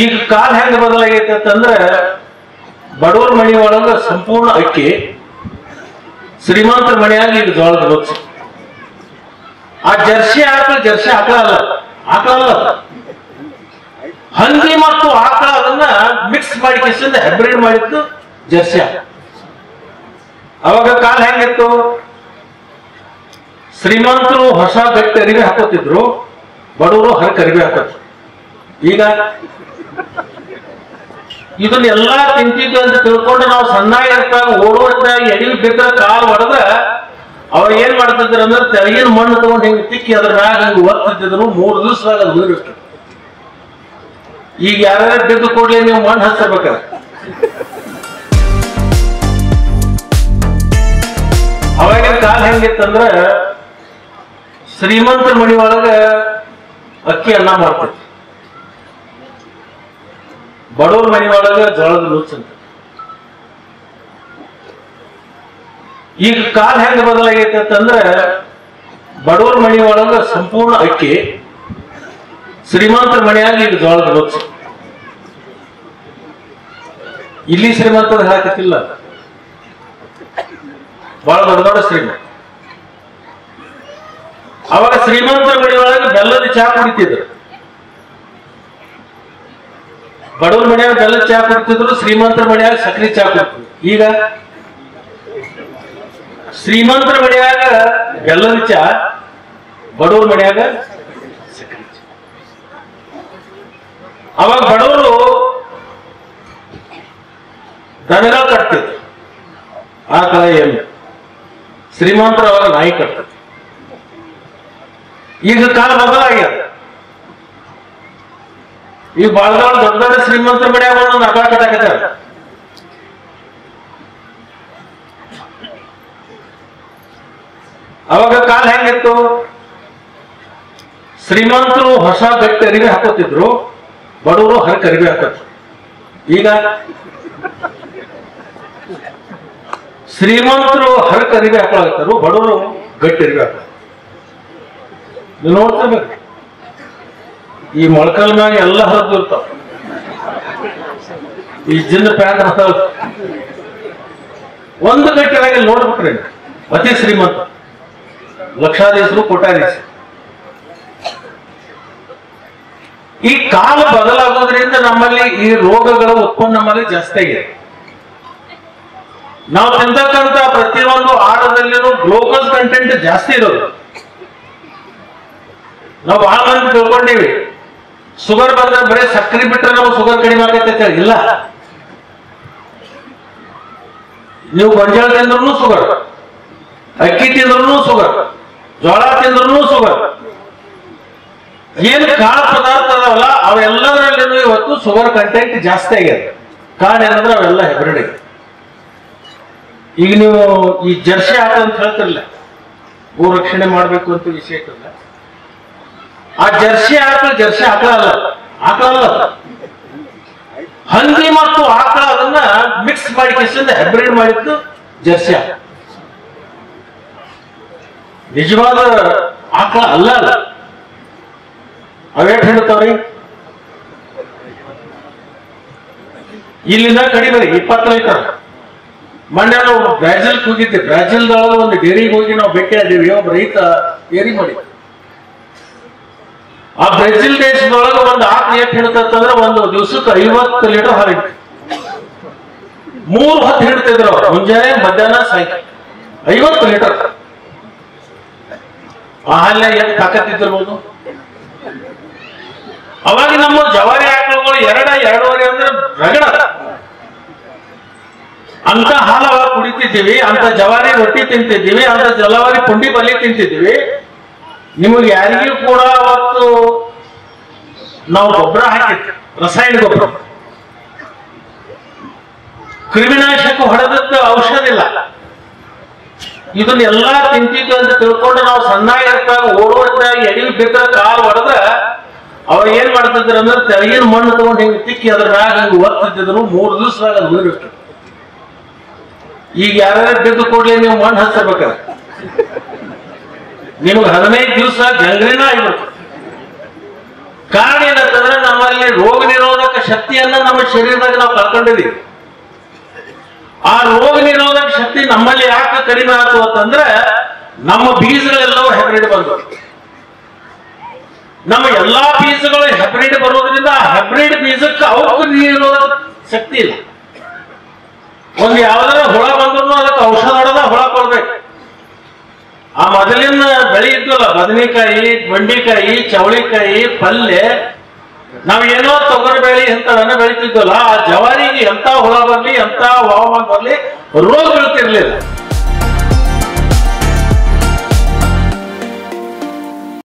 ಈಗ ಕಾಲ ಹೆಂಗ ಬದಲಾಗೈತೆ ಅಂತಂದ್ರೆ ಬಡವರ ಮನೆ ಒಳಗ ಸಂಪೂರ್ಣ ಅಕ್ಕಿ, ಶ್ರೀಮಂತರ ಮನೆಯಾಗ ಈಗ ಜೋಳದ ನುಚ್ಚು. ಆ ಜರ್ಸಿ ಆಕಳ ಅಲ್ಲ, ಹಂದಿ ಮತ್ತು ಆಕಳ ಅದನ್ನ ಮಿಕ್ಸ್ ಮಾಡಿ ಕಿಸಿಂದ ಹೈಬ್ರಿಡ್ ಮಾಡಿದ್ದು ಜರ್ಸಿ ಆಕಳ. ಅವಾಗ ಕಾಲ ಹೆಂಗಿತ್ತು, ಶ್ರೀಮಂತರು ಹೊಸ ಗಟ್ಟಿ ಅರಿವೆ ಹಾಕೋತಿದ್ರು, ಬಡವರು ಹರಕ ಅರಿವೆ ಹಾಕೋತಿದ್ರು. ಈಗ ಇದನ್ನೆಲ್ಲಾ ತಿಂತಿದ್ದು ಅಂತ ತಿಳ್ಕೊಂಡು ನಾವು ಸಣ್ಣ ಇರ್ತಾಗ ಓಡುವಂತಾಗ ಎಡಿ ಬಿದ್ದ ಕಾಲು ಹೊಡೆದ ಅವ್ರು ಏನ್ ಮಾಡ್ತಿದ್ರು ಅಂದ್ರೆ ತೆಳಗಿನ ಮಣ್ಣು ತಗೊಂಡು ಹಿಂಗೆ ತಿಕ್ಕಿ ಅದ್ರ ಮ್ಯಾಗ ಹಿಂಗೆ ಒತ್ತಿದ್ರು 3 ದಿವಸದಾಗ ಅದು ಉಳಿರುತ್ತೆ. ಈಗ ಯಾರ್ಯಾರು ಬಿದ್ದು ಕೂಡಲೇ ನೀವು ಮಣ್ಣು ಹಚ್ಚಬೇಕಾರ. ಅವಾಗಿನ ಕಾಲ ಹೆಂಗಿತ್ತಂದ್ರ ಶ್ರೀಮಂತರ ಮನಿ ಒಳಗ ಅಕ್ಕಿ ಅನ್ನ ಮಾಡ್ತಿತ್ತು, ಬಡವ್ರ ಮನಿ ಒಳಗ ಜೋಳದ ನುಚ್ಚು ಅಂತ. ಈಗ ಕಾಲ ಹೆಂಗ ಬದಲಾಗೈತೆ ಅಂತಂದ್ರೆ ಬಡವ್ರ ಮನಿ ಒಳಗ ಸಂಪೂರ್ಣ ಅಕ್ಕಿ, ಶ್ರೀಮಂತರ ಮನೆಯಾಗ ಈಗ ಜೋಳದ ನುಚ್ಚು. ಇಲ್ಲಿ ಶ್ರೀಮಂತರು ಹೇಳಕತ್ತಿಲ್ಲ, ಬಹಳ ದೊಡ್ಡ ದೊಡ್ಡ ಶ್ರೀಮಂತ. ಅವಾಗ ಶ್ರೀಮಂತರ ಮನೆ ಒಳಗೆ ಬೆಲ್ಲದ ಚಹಾ ಕುಡಿತಿದ್ರು, ಬಡವ್ರ ಮನೆಯಾಗ ಬೆಲ್ಲದ ಚಹಾ ಕುಡಿತಿದ್ರು, ಶ್ರೀಮಂತರ ಮನೆಯಾಗ ಸಕ್ಕರೆ ಚಹಾ ಕುಡಿತಿದ್ರು. ಈಗ ಶ್ರೀಮಂತರ ಮನೆಯಾಗ ಬೆಲ್ಲದ ಚಹಾ, ಬಡವ್ರ ಮನೆಯಾಗ ಸಕ್ಕರೆ ಚಹಾ. ಅವಾಗ ಬಡವರು ದನಗಳು ಕಟ್ತಿದ್ರು, ಆಕಳ ಎಮ್ಮೆ. ಶ್ರೀಮಂತರು ಅವಾಗ ನಾಯಿ ಕಟ್ತಿದ್ರು. ಈಗ ಕಾಲ ಬದಲಾಗ್ಯದ. ಈಗ ಬಹಳ ದೊಡ್ಡ ದೊಡ್ಡ ಶ್ರೀಮಂತರ ಮನೆಯಾಗ ಒಂದೊಂದು ಆಕಳ ಕಟ್ಟಾಕತ್ತಾರ. ಅವಾಗ ಕಾಲ ಹೆಂಗಿತ್ತು, ಶ್ರೀಮಂತರು ಹೊಸ ಗಟ್ಟಿ ಅರಿವೆ ಹಾಕೋತಿದ್ರು, ಬಡವರು ಹರಕ ಅರಿವೆ ಹಾಕೋತಿದ್ರು. ಈಗ ಶ್ರೀಮಂತರು ಹರಕ ಅರಿವೆ ಹಾಕೊಳತ್ತಾರು, ಬಡವರು ಗಟ್ಟಿ ಅರಿವೆ ಹಾಕ. ನೀವು ನೋಡ್ತಿರ್ಬೇಕು, ಈ ಮೊಳಕಲ್ ಮ್ಯಾಗ ಎಲ್ಲ ಹರಿದು ಇರ್ತಾವ. ಈ ಜಿನ್ನ ಪ್ಯಾಂಟ್ ಬರ್ತಾವ, ಒಂದು ಗಟ್ಟಿಯಾಗಿ ನೋಡ್ಬೇಕ್ರಿ. ಅತಿ ಶ್ರೀಮಂತ, ಲಕ್ಷಾಧೀಶರು, ಕೋಟ್ಯಾಧೀಶರು. ಈ ಕಾಲ ಬದಲಾಗೋದ್ರಿಂದ ನಮ್ಮಲ್ಲಿ ಈ ರೋಗಗಳ ಉತ್ಪನ್ನ ನಮ್ಮಲ್ಲಿ ಜಾಸ್ತಿ ಆಗಿದೆ. ನಾವು ತಿಂತಕ್ಕಂತ ಪ್ರತಿಯೊಂದು ಆಹಾರದಲ್ಲಿನೂ ಗ್ಲೂಕೋಸ್ ಕಂಟೆಂಟ್ ಜಾಸ್ತಿ ಇರೋದು. ನಾವು ಬಹಳ ಮಂದಿ ತಿಳ್ಕೊಂಡಿವಿ, ಶುಗರ್ ಬಂದ್ರೆ ಬರೀ ಸಕ್ಕರೆ ಬಿಟ್ರೆ ನಾವು ಶುಗರ್ ಕಡಿಮೆ ಆಗತ್ತೆ. ಇಲ್ಲ, ನೀವು ಗೊಂಜಾಳ ತಿಂದ್ರೂ ಶುಗರ್, ಅಕ್ಕಿ ತಿಂದ್ರೂ ಶುಗರ್, ಜೋಳ ತಿಂದ್ರೂ ಶುಗರ್. ಏನು ಕಾಳು ಪದಾರ್ಥ ಅದಾವಲ್ಲ ಅವೆಲ್ಲದರಲ್ಲಿನೂ ಇವತ್ತು ಶುಗರ್ ಕಂಟೆಂಟ್ ಜಾಸ್ತಿ ಆಗ್ಯದ. ಕಾರಣ ಏನಂದ್ರೆ ಅವೆಲ್ಲ ಹೈಬ್ರಿಡ್ ಆಗಿದೆ. ಈಗ ನೀವು ಈ ಜರ್ಸಿ ಆಕಳ ಅಂತ ಹೇಳ್ತಿರಲ್ಲ, ಗೋ ರಕ್ಷಣೆ ಮಾಡ್ಬೇಕು ಅಂತ ವಿಷಯ ಇಟ್ಟಿಲ್ಲ. ಆ ಜರ್ಸಿ ಆಕಳ ಅಲ್ಲ, ಹಂದಿ ಮತ್ತು ಆಕಳ ಅದನ್ನ ಮಿಕ್ಸ್ ಮಾಡಿ ಕಿಸಿಂದ ಹೈಬ್ರಿಡ್ ಮಾಡಿದ್ದು ಜರ್ಸಿ ಆಕಳ. ನಿಜವಾದ ಆಕಳ ಅಲ್ಲ. ಅವೇಟ್ ಹೇಳ್ತಾವ್ರಿ, ಇಲ್ಲಿಂದ ಕಡಿಮೆ 20 ಲೀಟರ್. ಮೊನ್ನೆ ನಾವು ಬ್ರಾಜಿಲ್ ಹೋಗಿದ್ದೆ, ಬ್ರಾಜಿಲ್ದೊಳಗೆ ಒಂದು ಡೇರಿಗೆ ಹೋಗಿ ನಾವು ಭೇಟಿ ಆದೀವಿ. ಒಬ್ಬ ರೈತ ಡೇರಿ ಮಾಡಿ, ಆ ಬ್ರೆಜಿಲ್ ದೇಶದೊಳಗೆ ಒಂದು ಆಕಳ ಎಷ್ಟು ಹಿಡ್ತಂದ್ರೆ ಒಂದು ದಿವಸಕ್ಕೆ 50 ಲೀಟರ್ ಹಾಲು ಹಿಡ್ತಿ. 3 ಹೊತ್ತು ಹಿಡ್ತಿದ್ರು ಅವ್ರು, ಮುಂಜಾನೆ ಮಧ್ಯಾಹ್ನ ಸಾಯಂಕಾಲ 50 ಲೀಟರ್. ಆ ಹಾಲಿನ ಎಷ್ಟು ತಾಕತ್ತಿದ್ದಿರ್ಬೋದು. ಅವಾಗ ನಮ್ಮ ಜವಾರಿ ಆಕಳುಗಳು 2-2.5 ಅಂದ್ರೆ ರಗಡ. ಅಂತ ಹಾಲು ಅವಾಗ ಕುಡಿತಿದ್ದೀವಿ, ಅಂತ ಜವಾರಿ ರೊಟ್ಟಿ ತಿಂತಿದ್ದೀವಿ, ಅಂತ ಜವಾರಿ ಪುಂಡಿ ಬಲ್ಲಿ ತಿಂತಿದ್ದೀವಿ. ನಿಮಗೆ ಯಾರಿಗೂ ಕೂಡ ಅವತ್ತು ನಾವು ಗೊಬ್ಬರ ಹಾಕಿತ್ತು, ರಾಸಾಯನಿಕ ಗೊಬ್ಬರ, ಕ್ರಿಮಿನಾಶಕ ಹೊಡೆದದ್ದು ಔಷಧ ಇಲ್ಲ. ಇದನ್ನೆಲ್ಲಾ ತಿಂತಿದ್ದು ಅಂತ ತಿಳ್ಕೊಂಡು ನಾವು ಸಣ್ಣ ಇರ್ತಾಗ ಓಡುವಂತಾಗ ಎಡಿ ಬಿದ್ದ ಕಾಲು ಹೊಡೆದ ಅವ್ರು ಏನ್ ಮಾಡ್ತಿದ್ರು ಅಂದ್ರೆ ತೆಳಗಿನ ಮಣ್ಣು ತಗೊಂಡು ಹಿಂಗೆ ತಿಕ್ಕಿ ಅದ್ರ ಮ್ಯಾಗ ಹಿಂಗೆ ಒತ್ತಿದ್ರು 3 ದಿವಸದಾಗ ಅದು ಉಳಿರುತ್ತೆ. ಈಗ ಯಾರ್ಯಾರು ಬಿದ್ದು ಕೂಡಲೇ ನೀವು ಮಣ್ಣು ಹಚ್ಚಬೇಕಾರ, ನಿಮ್ಗೆ 15 ದಿವಸ ಗಂಗ್ರೀನ ಆಗಿಬಿಡ್ತದೆ. ಕಾರಣ ಏನಂತಂದ್ರೆ ನಮ್ಮಲ್ಲಿ ರೋಗ ನಿರೋಧಕ ಶಕ್ತಿಯನ್ನ ನಮ್ಮ ಶರೀರದಾಗ ನಾವು ಕಳ್ಕೊಂಡಿದೀವಿ. ಆ ರೋಗ ನಿರೋಧಕ ಶಕ್ತಿ ನಮ್ಮಲ್ಲಿ ಯಾಕೆ ಕಡಿಮೆ ಆಯ್ತು ಅಂತಂದ್ರೆ ನಮ್ಮ ಬೀಜಗಳೆಲ್ಲವೂ ಹೈಬ್ರಿಡ್ ಬಂದವು. ನಮ್ಮ ಎಲ್ಲಾ ಬೀಜಗಳು ಹೈಬ್ರಿಡ್ ಬರೋದ್ರಿಂದ ಆ ಹೈಬ್ರಿಡ್ ಬೀಜಕ್ಕೆ ಅವಕ್ಕೂ ನಿರೋಧಕ ಶಕ್ತಿ ಇಲ್ಲ. ಒಂದು ಯಾವ್ದಾರ ಹುಳ ಬಂದ್ರು ಅದಕ್ಕೆ ಔಷಧ ಹೊಡೆದ ಹುಳ ಕೊಡ್ಬೇಕು. ಆ ಮೊದಲಿನ ಬೆಳೆ ಇದ್ವಲ್ಲ, ಬದನೆಕಾಯಿ, ಬೆಂಡಿಕಾಯಿ, ಚವಳಿಕಾಯಿ, ಪಲ್ಯ, ನಾವೇನೋ ತೊಗರಿ ಬೆಳೆ ಇಂಥವನ್ನ ಬೆಳಿತಿದ್ವಲ್ಲ, ಆ ಜವಾರಿಗೆ ಎಂತ ಹುಳ ಬರ್ಲಿ, ಎಂತ ಹವಾಮಾನ ಬರ್ಲಿ, ರೋಗ ಬೀಳ್ತಿರ್ಲಿಲ್ಲ.